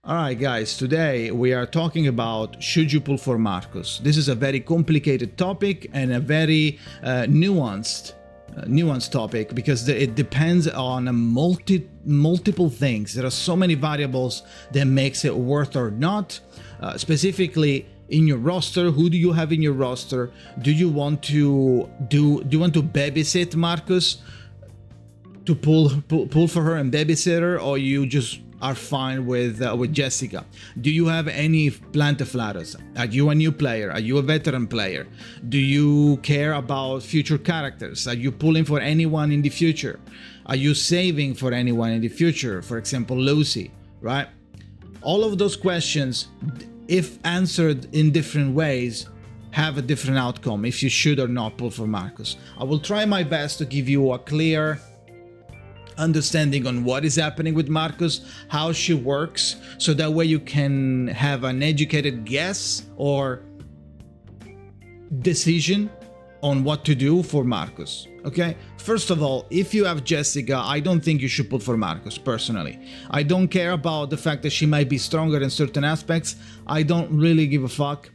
Alright guys, today we are talking about should you pull for Marcus. This is a very complicated topic and a very nuanced topic because it depends on multiple things. There are so many variables that makes it worth or not. Specifically in your roster, who do you have in your roster? Do you want to babysit Marcus to pull for her and babysit her, or you just are fine with Jessica? Do you have any plantaflatters? Are you a new player? Are you a veteran player? Do you care about future characters? Are you pulling for anyone in the future? Are you saving for anyone in the future? For example, Lucy, right? All of those questions, if answered in different ways, have a different outcome if you should or not pull for Marcus. I will try my best to give you a clear understanding on what is happening with Marcus, how she works, so that way you can have an educated guess or decision on what to do for Marcus. Okay, first of all, if you have Jessica, I don't think you should pull for Marcus personally. I don't care about the fact that she might be stronger in certain aspects. I don't really give a fuck.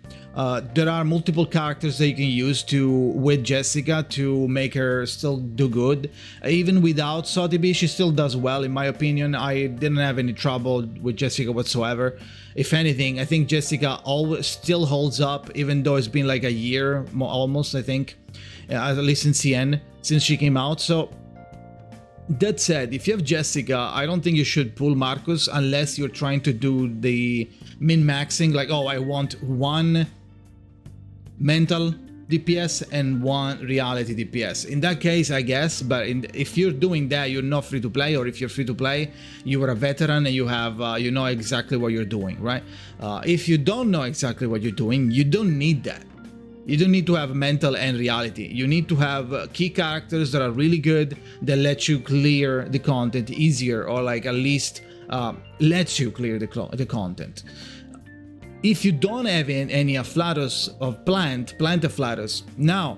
There are multiple characters that you can use with Jessica to make her still do good. Even without Sotheby, she still does well, in my opinion. I didn't have any trouble with Jessica whatsoever. If anything, I think Jessica always still holds up, even though it's been like a year almost, I think, at least in CN, since she came out. So that said, if you have Jessica, I don't think you should pull Marcus unless you're trying to do the min-maxing, like, oh, I want one mental DPS and one reality DPS. In that case, I guess, but if you're doing that, you're not free to play, or if you're free to play, you are a veteran and you have you know exactly what you're doing, right? If you don't know exactly what you're doing, you don't need that. You don't need to have mental and reality. You need to have key characters that are really good, that let you clear the content easier, or like at least lets you clear the content. If you don't have any afflatus of plantaflatus, now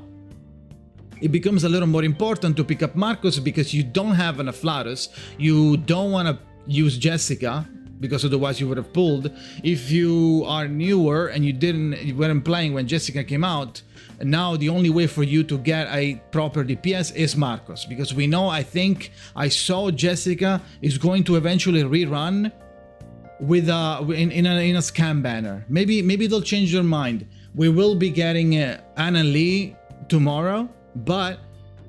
it becomes a little more important to pick up Marcus because you don't have an afflatus. You don't want to use Jessica because otherwise you would have pulled. If you are newer and you weren't playing when Jessica came out, now the only way for you to get a proper DPS is Marcus, because we know, I think I saw Jessica is going to eventually rerun with in a scam banner. Maybe they'll change their mind. We will be getting Anna Lee tomorrow, but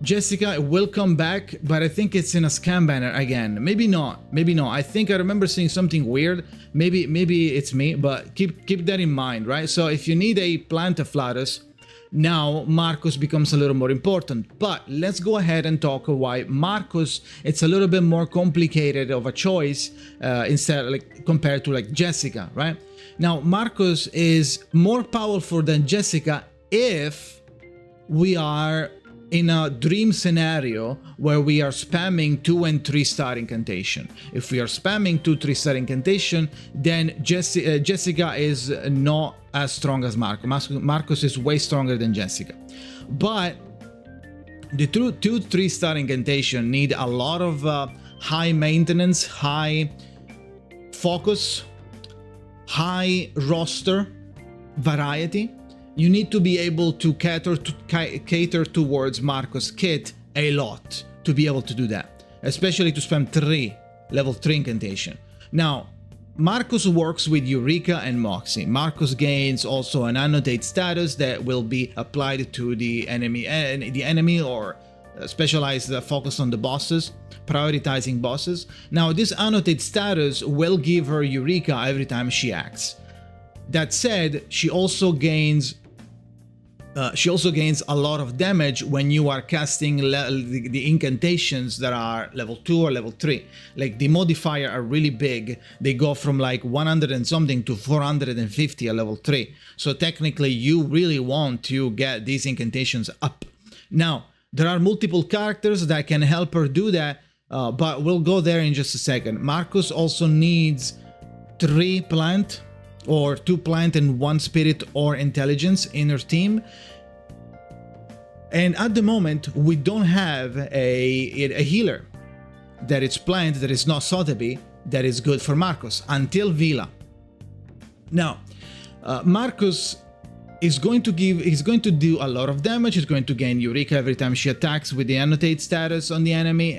Jessica will come back, but I think it's in a scam banner again. Maybe not. I think I remember seeing something weird. Maybe it's me, but keep that in mind, right? So if you need a plantaflatus, now Marcus becomes a little more important. But let's go ahead and talk why Marcus, it's a little bit more complicated of a choice compared to like Jessica, right? Now Marcus is more powerful than Jessica if we are in a dream scenario where we are spamming 2 and 3 star incantation. If we are spamming 2, 3 star incantation, then Jessica is not as strong as Marcus. Marcus is way stronger than Jessica. But the 2, 3 star incantation need a lot of high maintenance, high focus, high roster variety. You need to be able to cater towards Marcus' kit a lot to be able to do that, especially to spam level 3 incantation. Now, Marcus works with Eureka and Moxie. Marcus gains also an annotate status that will be applied to the enemy or specialized focus on the bosses, prioritizing bosses. Now, this annotate status will give her Eureka every time she acts. That said, she also gains a lot of damage when you are casting the incantations that are level 2 or level 3. Like the modifier are really big. They go from like 100 and something to 450 at level 3. So technically you really want to get these incantations up. Now, there are multiple characters that can help her do that, but we'll go there in just a second. Marcus also needs 3 plant, or 2 plant and 1 spirit or intelligence in her team. And at the moment, we don't have a healer that is plant, that is not Sotheby, that is good for Marcus until Vila. Now, Marcus is going to do a lot of damage. He's going to gain Eureka every time she attacks with the annotate status on the enemy.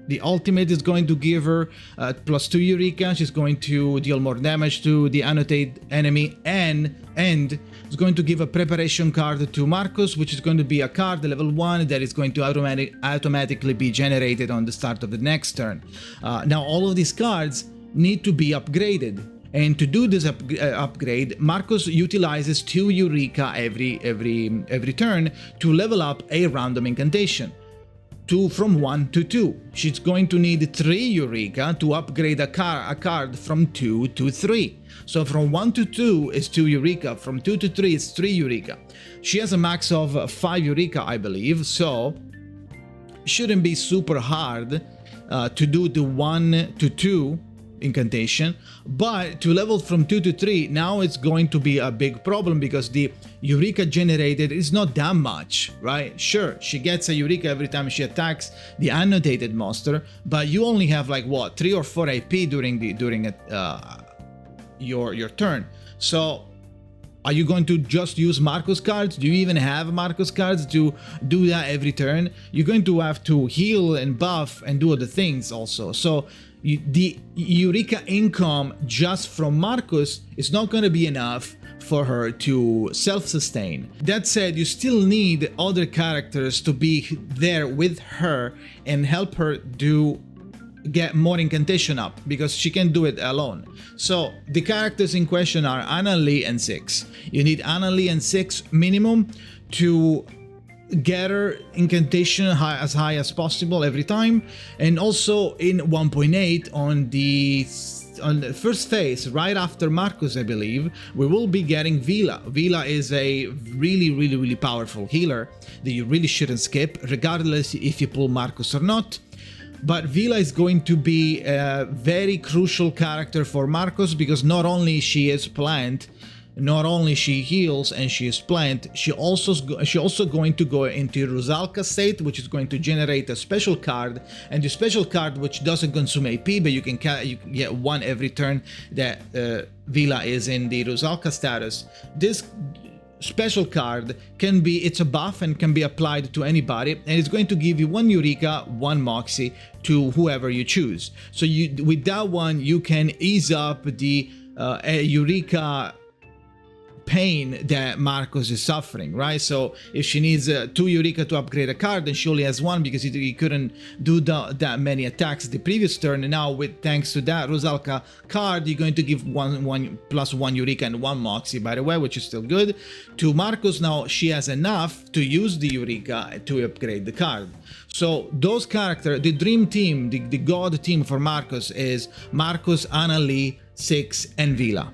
The ultimate is going to give her +2 Eureka. She's going to deal more damage to the annotate enemy, and is going to give a preparation card to Marcus, which is going to be a card level 1 that is going to automatically be generated on the start of the next turn. Now all of these cards need to be upgraded. And to do this upgrade, Marcus utilizes 2 Eureka every turn to level up a random incantation. From 1 to 2. She's going to need 3 Eureka to upgrade a card from 2 to 3. So from 1 to 2 is 2 Eureka, from 2 to 3 is 3 Eureka. She has a max of 5 Eureka, I believe, so shouldn't be super hard to do the 1 to 2 incantation, but to level from 2 to 3, now it's going to be a big problem because the Eureka generated is not that much, right? Sure, she gets a Eureka every time she attacks the annotated monster, but you only have like what, 3 or 4 AP during your turn. So are you going to just use Marcus cards? Do you even have Marcus cards to do that every turn? You're going to have to heal and buff and do other things also. So the Eureka income just from Marcus is not going to be enough for her to self-sustain. That said, you still need other characters to be there with her and help her get more incantation up, because she can do it alone. So the characters in question are Anna Lee and Six. You need Anna Lee and Six minimum to get her incantation as high as possible every time, and also in 1.8 on the first phase, right after Marcus, I believe, we will be getting Vila. Vila is a really powerful healer that you really shouldn't skip, regardless if you pull Marcus or not. But Vila is going to be a very crucial character for Marcus, because not only she is plant, not only she heals and she is plant, she also going to go into Rusalka state, which is going to generate a special card, and the special card which doesn't consume AP, but you can get 1 every turn that Vila is in the Rusalka status. This special card it's a buff and can be applied to anybody, and it's going to give you 1 Eureka, 1 Moxie to whoever you choose. So with that one, you can ease up the Eureka pain that Marcus is suffering, right? So if she needs 2 Eureka to upgrade a card, then she only has 1 because he couldn't do that many attacks the previous turn. And now, thanks to that Rusalka card, you're going to give 1 plus 1 Eureka and 1 Moxie, by the way, which is still good. To Marcus, now she has enough to use the Eureka to upgrade the card. So those characters, the dream team, the god team for Marcus is Marcus, Anna Lee, Six, and Vila.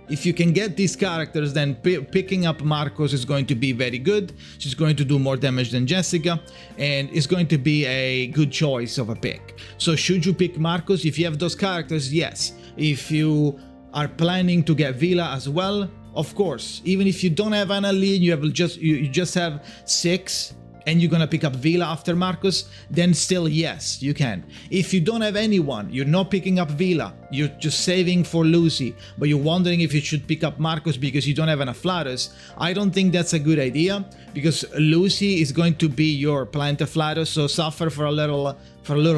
If you can get these characters, then picking up Marcus is going to be very good. She's going to do more damage than Jessica, and it's going to be a good choice of a pick. So should you pick Marcus if you have those characters? Yes. If you are planning to get Vila as well, of course. Even if you don't have Anna Lee, you just have Six, and you're gonna pick up Vila after Marcus, then still yes, you can. If you don't have anyone, you're not picking up Vila, you're just saving for Lucy, but you're wondering if you should pick up Marcus because you don't have enough Flatus, I don't think that's a good idea, because Lucy is going to be your Planta Flatus, so suffer for a little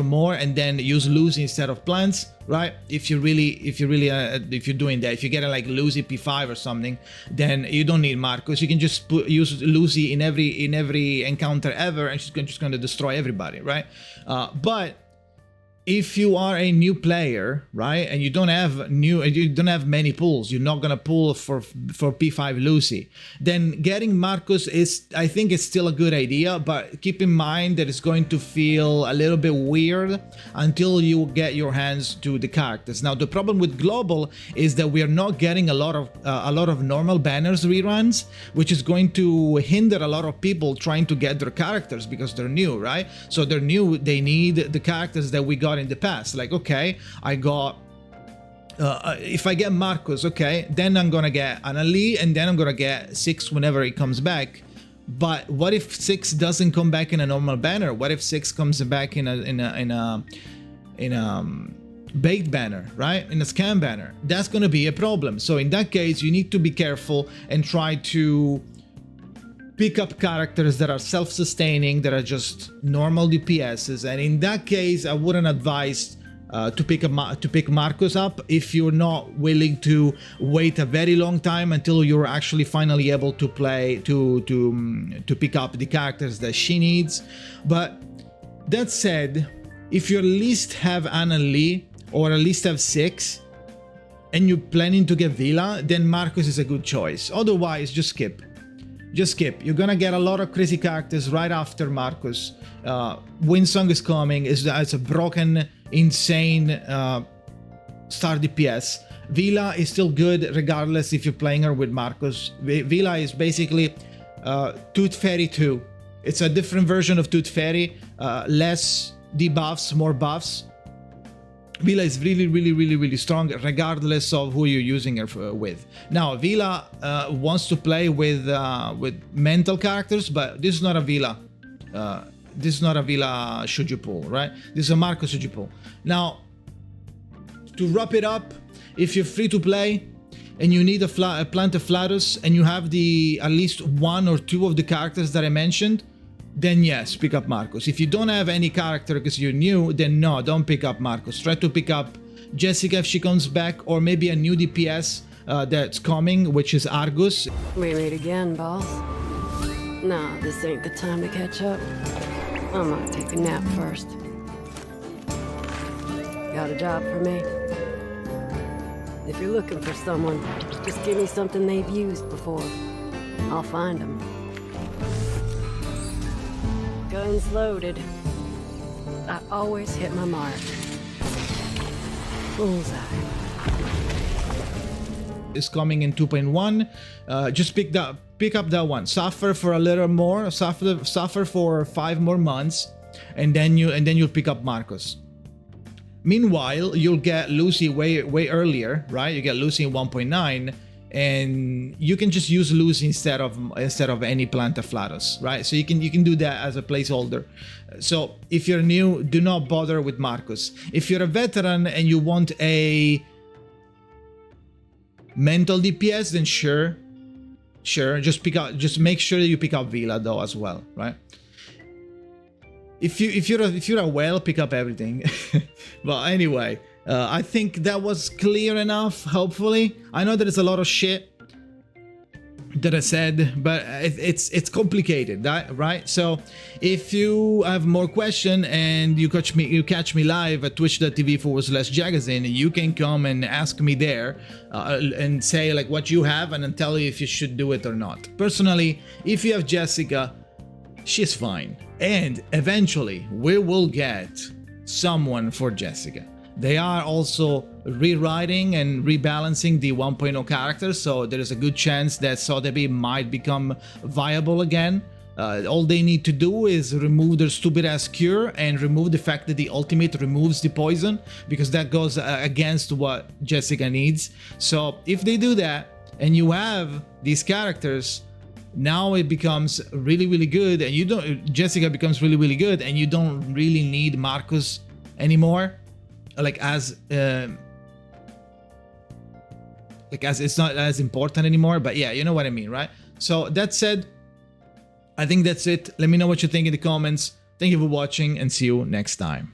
more and then use Lucy instead of plants, right? If you're doing that, if you're getting like Lucy P5 or something, then you don't need Marcus. You can just use Lucy in every encounter ever, and she's just going to destroy everybody, right? But if you are a new player, right, and you don't have many pulls, you're not gonna pull for P5 Lucy, then getting Marcus I think it's still a good idea, but keep in mind that it's going to feel a little bit weird until you get your hands to the characters. Now the problem with Global is that we are not getting a lot of normal banners reruns, which is going to hinder a lot of people trying to get their characters because they're new, right? So they're new, they need the characters that we got in the past. Like, okay, I got if I get Marcus, okay, then I'm gonna get Anna Lee, and then I'm gonna get Six whenever he comes back. But what if Six doesn't come back in a normal banner? What if Six comes back in a bait banner, right? In a scam banner, that's going to be a problem. So in that case, you need to be careful and try to pick up characters that are self-sustaining, that are just normal DPSs. And in that case, I wouldn't advise to pick Marcus up if you're not willing to wait a very long time until you're actually finally able to play to pick up the characters that she needs. But that said, if you at least have Anna Lee or at least have 6 and you're planning to get Villa, then Marcus is a good choice. Otherwise, just skip. Just skip. You're gonna get a lot of crazy characters right after Marcus. Winsong is coming. It's a broken, insane star DPS. Villa is still good regardless if you're playing her with Marcus. Villa is basically Tooth Fairy 2. It's a different version of Tooth Fairy. Less debuffs, more buffs. Villa is really strong regardless of who you're using her with. Now, Villa wants to play with mental characters, but this is not a Villa. This is not a Villa should you pull, right? This is a Marcus should you pull. Now, to wrap it up, if you're free to play and you need a Plant of Flatus and you have at least 1 or 2 of the characters that I mentioned, then yes, pick up Marcus. If you don't have any character because you're new, then no, don't pick up Marcus. Try to pick up Jessica if she comes back, or maybe a new DPS that's coming, which is Argus. We meet again, boss. Nah, this ain't the time to catch up. I'm gonna take a nap first. Got a job for me? If you're looking for someone, just give me something they've used before. I'll find them. Guns loaded. I always hit my mark. Bullseye. Is coming in 2.1. Just pick up that one. Suffer for a little more. Suffer for 5 more months, and then you'll pick up Marcus. Meanwhile, you'll get Lucy way earlier, right? You get Lucy in 1.9. And you can just use Lucy instead of any Plant of Flatus, right? So you can do that as a placeholder. So if you're new, do not bother with Marcus. If you're a veteran and you want a mental DPS, then sure, just make sure you pick up Villa though as well, right? If you're a whale, pick up everything. But anyway. I think that was clear enough, hopefully. I know there's a lot of shit that I said, but it's complicated, right? So if you have more questions and you catch me live at twitch.tv/Jakazin, you can come and ask me there and say like what you have, and then tell you if you should do it or not. Personally, if you have Jessica, she's fine. And eventually we will get someone for Jessica. They are also rewriting and rebalancing the 1.0 characters, so there is a good chance that Sotheby might become viable again. All they need to do is remove their stupid ass cure and remove the fact that the ultimate removes the poison, because that goes against what Jessica needs. So if they do that and you have these characters, now it becomes really good, and Jessica becomes really good, and you don't really need Marcus anymore. Like as it's not as important anymore, but yeah, you know what I mean, right? So that said, I think that's it. Let me know what you think in the comments. Thank you for watching, and see you next time.